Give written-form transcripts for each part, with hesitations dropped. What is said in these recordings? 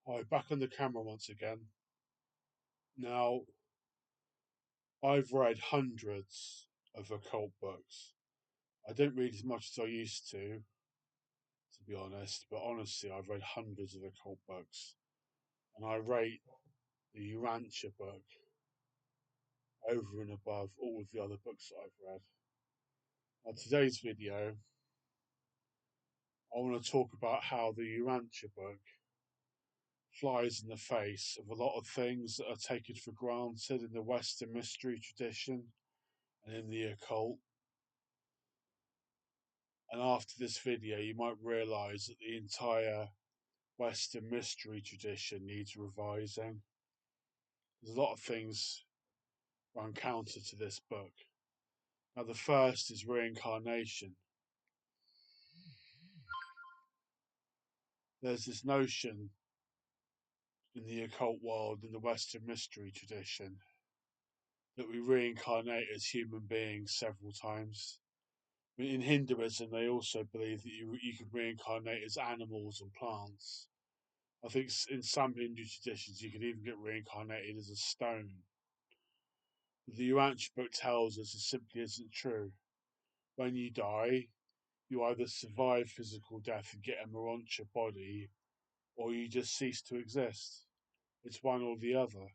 Hi, back on the camera once again. Now, I've read hundreds of occult books. I don't read as much as I used to be honest, but honestly, I've read hundreds of occult books. And I rate the Urantia book over and above all of the other books that I've read. Now, today's video, I want to talk about how the Urantia book flies in the face of a lot of things that are taken for granted in the Western mystery tradition and in the occult. And after this video, you might realise that the entire Western mystery tradition needs revising. There's a lot of things run counter to this book. Now, the first is reincarnation. There's this notion in the occult world, in the Western mystery tradition, that we reincarnate as human beings several times. In Hinduism, they also believe that you can reincarnate as animals and plants. I think in some Hindu traditions, you can even get reincarnated as a stone. The Urantia book tells us it simply isn't true. When you die, you either survive physical death and get a Urantia body, or you just cease to exist. It's one or the other.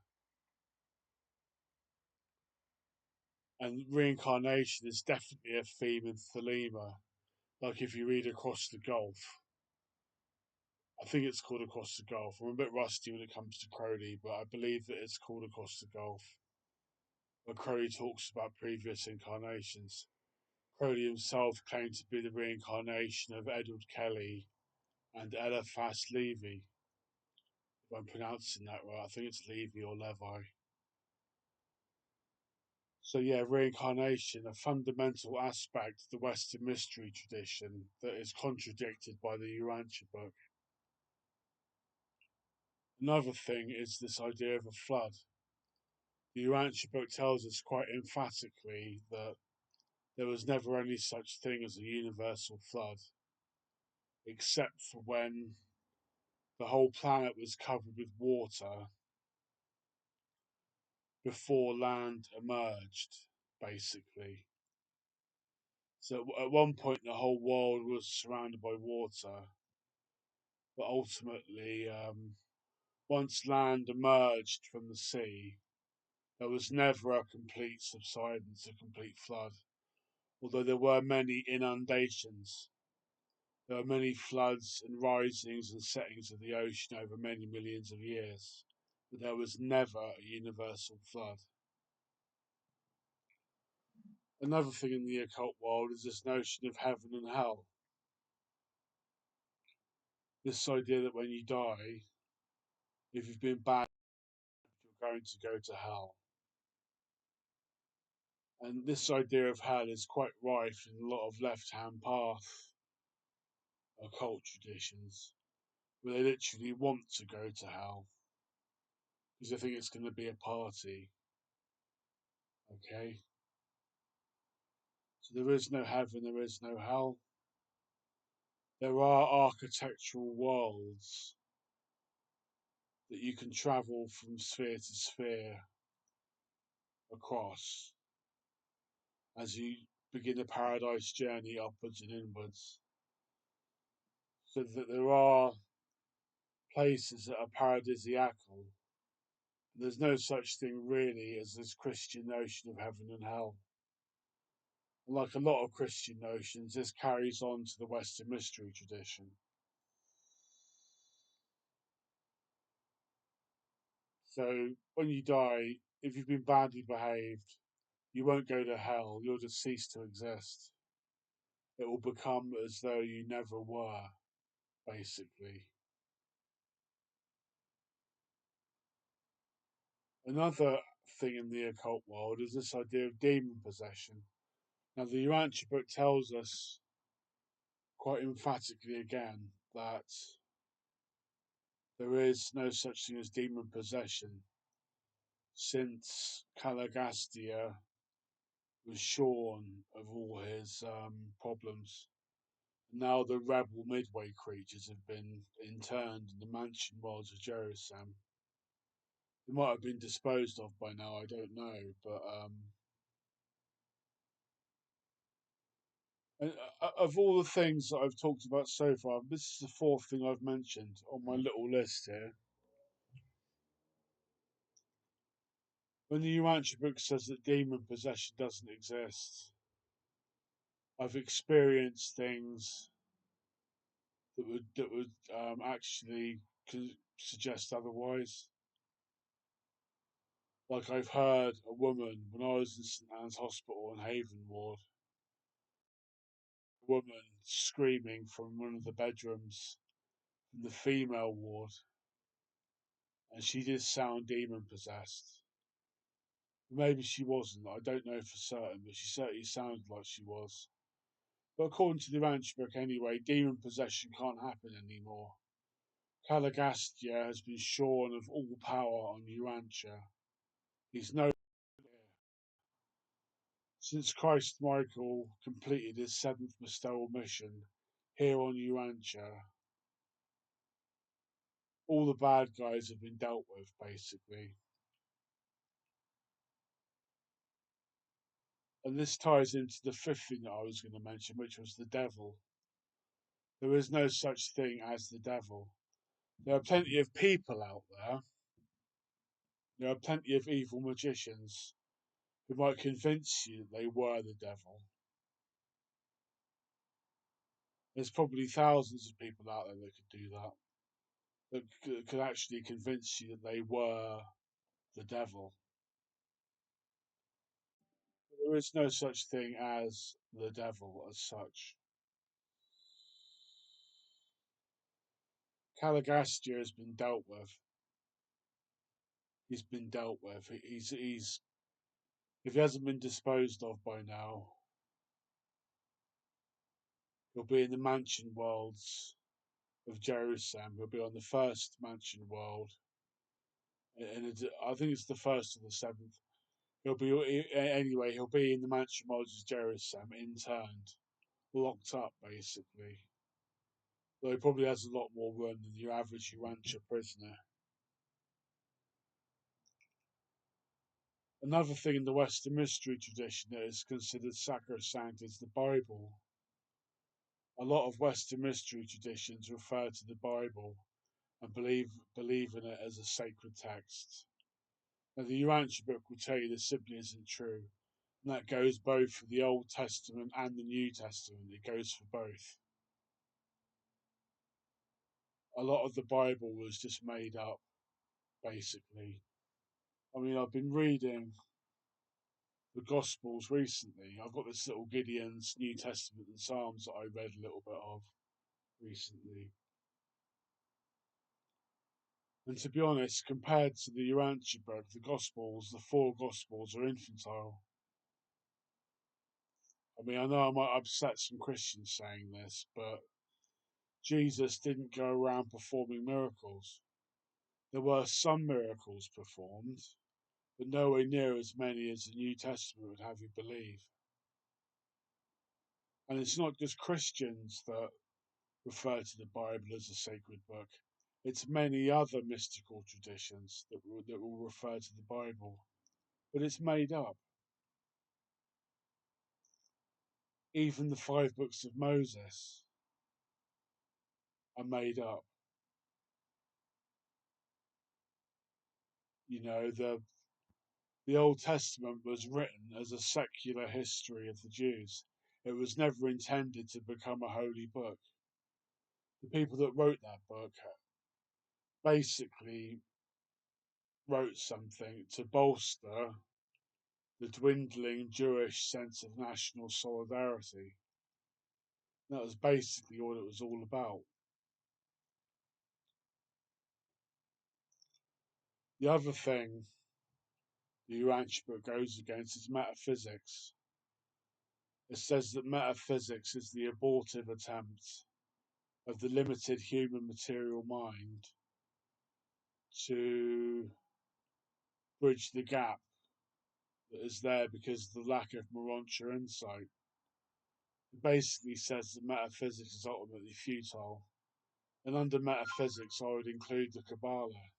And reincarnation is definitely a theme in Thelema. Like if you read Across the Gulf, I think it's called Across the Gulf. I'm a bit rusty when it comes to Crowley, but I believe that it's called Across the Gulf, where Crowley talks about previous incarnations. Crowley himself claimed to be the reincarnation of Edward Kelly and Eliphas Levi. If I'm pronouncing that right, I think it's Levi or Levi. So yeah, reincarnation, a fundamental aspect of the Western mystery tradition that is contradicted by the Urantia book. Another thing is this idea of a flood. The Urantia book tells us quite emphatically that there was never any such thing as a universal flood, except for when the whole planet was covered with water before land emerged, basically. So at one point, the whole world was surrounded by water, but ultimately, once land emerged from the sea, there was never a complete subsidence, a complete flood. Although there were many inundations, there were many floods and risings and settings of the ocean over many millions of years, but there was never a universal flood. Another thing in the occult world is this notion of heaven and hell. This idea that when you die, if you've been bad, you're going to go to hell. And this idea of hell is quite rife in a lot of left hand path occult traditions, where they literally want to go to hell because they think it's going to be a party. Okay? So there is no heaven, there is no hell. There are architectural worlds that you can travel from sphere to sphere across as you begin a paradise journey upwards and inwards. So that there are places that are paradisiacal. There's no such thing really as this Christian notion of heaven and hell. And like a lot of Christian notions, this carries on to the Western mystery tradition. So when you die, if you've been badly behaved, you won't go to hell, you'll just cease to exist. It will become as though you never were, basically. Another thing in the occult world is this idea of demon possession. Now, the Urantia book tells us quite emphatically again that there is no such thing as demon possession since Caligastia was shorn of all his problems. Now the rebel midway creatures have been interned in the mansion worlds of Jerusalem. They might have been disposed of by now, I don't know, but and, of all the things that I've talked about so far, this is the fourth thing I've mentioned on my little list here. When the Urantia Book says that demon possession doesn't exist, I've experienced things that would actually suggest otherwise. Like I've heard a woman when I was in St Anne's Hospital in Haven Ward, a woman screaming from one of the bedrooms in the female ward, and she did sound demon possessed. Maybe she wasn't. I don't know for certain, but she certainly sounded like she was. But according to the Ranch book, anyway, demon possession can't happen anymore. Caligastia has been shorn of all power on Urantia. He's no Since Christ Michael completed his seventh bestowal mission here on Urantia, all the bad guys have been dealt with, basically. And this ties into the fifth thing that I was going to mention, which was the devil. There is no such thing as the devil. There are plenty of people out there. There are plenty of evil magicians who might convince you that they were the devil. There's probably thousands of people out there that could do that, that could actually convince you that they were the devil. There is no such thing as the devil as such. Caligastia has been dealt with. He's been dealt with. He's if he hasn't been disposed of by now, he'll be in the mansion worlds of Jerusalem. He'll be on the first mansion world, and I think it's the first or the seventh. He'll be in the mansion worlds of Jerusalem, interned, locked up, basically. Though he probably has a lot more room than your average Urantia prisoner. Another thing in the Western mystery tradition that is considered sacrosanct is the Bible. A lot of Western mystery traditions refer to the Bible and believe in it as a sacred text. Now, the Urantia book will tell you this simply isn't true, and that goes both for the Old Testament and the New Testament. It goes for both. A lot of the Bible was just made up, basically. I mean, I've been reading the Gospels recently. I've got this little Gideon's New Testament and Psalms that I read a little bit of recently. And to be honest, compared to the Urantia book, the four Gospels are infantile. I mean, I know I might upset some Christians saying this, but Jesus didn't go around performing miracles. There were some miracles performed, but nowhere near as many as the New Testament would have you believe. And it's not just Christians that refer to the Bible as a sacred book. It's many other mystical traditions that will refer to the Bible, but it's made up. Even the five books of Moses are made up. You know, the Old Testament was written as a secular history of the Jews. It was never intended to become a holy book. The people that wrote that book basically wrote something to bolster the dwindling Jewish sense of national solidarity. That was basically all it was all about. The other thing the Urantia book goes against is metaphysics. It says that metaphysics is the abortive attempt of the limited human material mind to bridge the gap that is there because of the lack of Morontia insight. It basically says that metaphysics is ultimately futile. And under metaphysics, I would include the Kabbalah.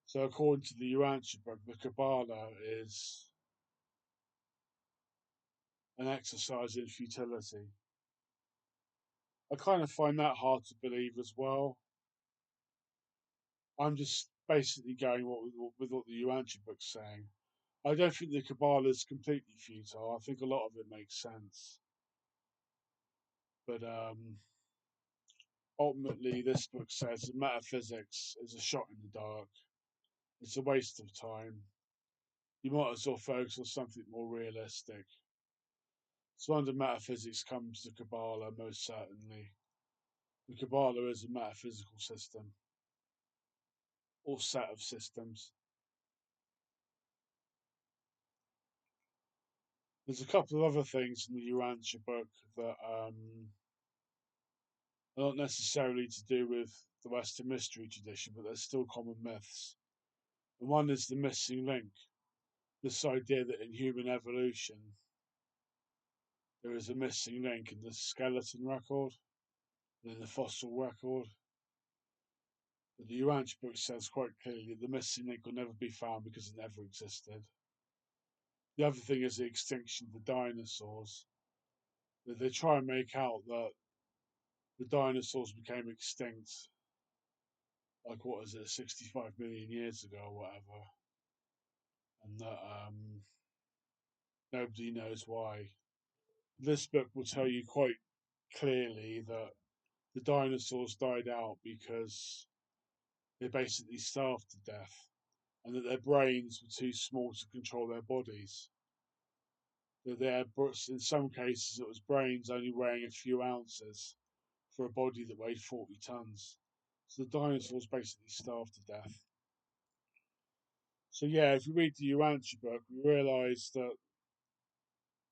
So, according to the Urantia Book, the Kabbalah is an exercise in futility. I kind of find that hard to believe as well. I'm just basically going with what the Urantia Book's saying. I don't think the Kabbalah is completely futile. I think a lot of it makes sense. But ultimately, this book says that metaphysics is a shot in the dark. It's a waste of time. You might as well focus on something more realistic. So under metaphysics comes the Kabbalah, most certainly. The Kabbalah is a metaphysical system, or set of systems. There's a couple of other things in the Urantia book that are not necessarily to do with the Western mystery tradition, but they're still common myths. And one is the missing link, this idea that in human evolution there is a missing link in the skeleton record and in the fossil record. But the Urantia book says quite clearly that the missing link will never be found because it never existed. The other thing is the extinction of the dinosaurs. They try and make out that the dinosaurs became extinct, like what is it, 65 million years ago or whatever, and that nobody knows why. This book will tell you quite clearly that the dinosaurs died out because they basically starved to death, and that their brains were too small to control their bodies. That in some cases, it was brains only weighing a few ounces for a body that weighed 40 tons. So the dinosaurs basically starved to death. So yeah, if you read the Urantia book, we realise that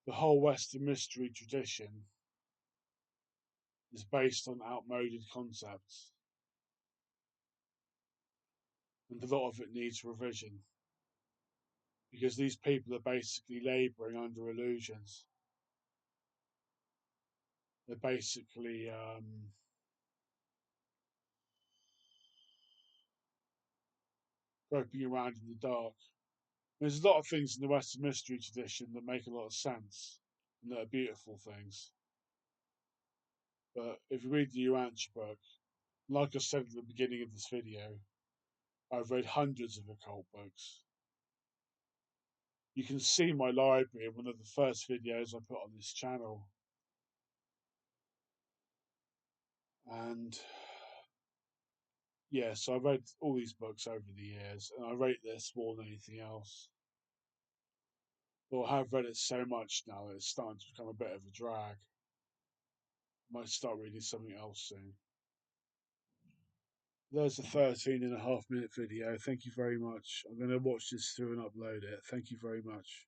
the whole Western mystery tradition is based on outmoded concepts, and a lot of it needs revision because these people are basically labouring under illusions. They're basically groping around in the dark. There's a lot of things in the Western mystery tradition that make a lot of sense and that are beautiful things. But if you read the Urantia book, like I said at the beginning of this video, I've read hundreds of occult books. You can see my library in one of the first videos I put on this channel. And yeah, so I read all these books over the years, and I rate this more than anything else. Well, I have read it so much now that it's starting to become a bit of a drag. I might start reading something else soon. There's a 13.5 minute video. Thank you very much. I'm going to watch this through and upload it. Thank you very much.